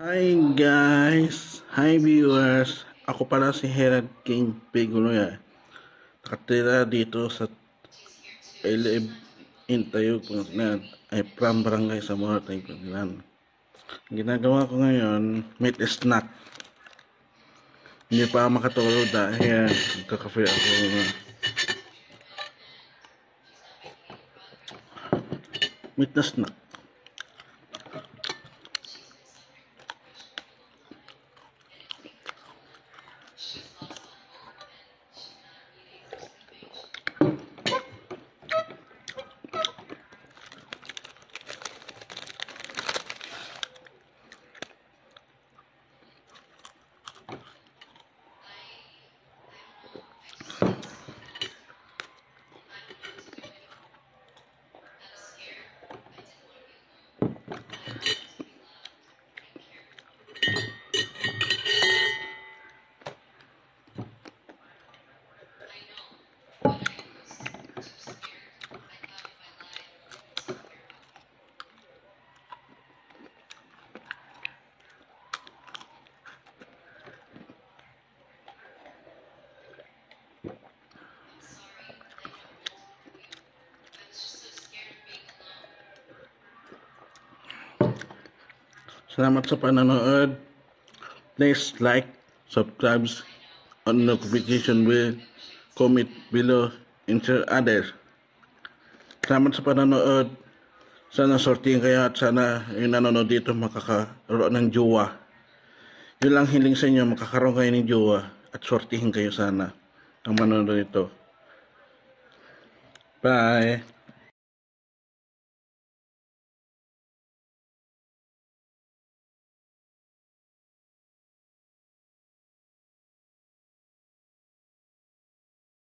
Hi guys, hi viewers. Ako pala si Herald King Piguloya. Nakatira dito sa Ilib Intayog Pangasinan ay from Barangay Zamora Tayog Pangasinan. Ginagawa ko ngayon, meat snack. Hindi pa makatulog dahil nagkakape ako. Meat na snack. Salamat sa panonood. Please like, subscribe, on notification bell, comment below, and share others. Salamat sa panonood. Sana sorting kayo at sana yung nanonood dito makakaroon ng jowa. Yun lang hiling sa inyo, makakaroon kayo ng jowa at sortihin kayo sana ang manonood dito. Bye!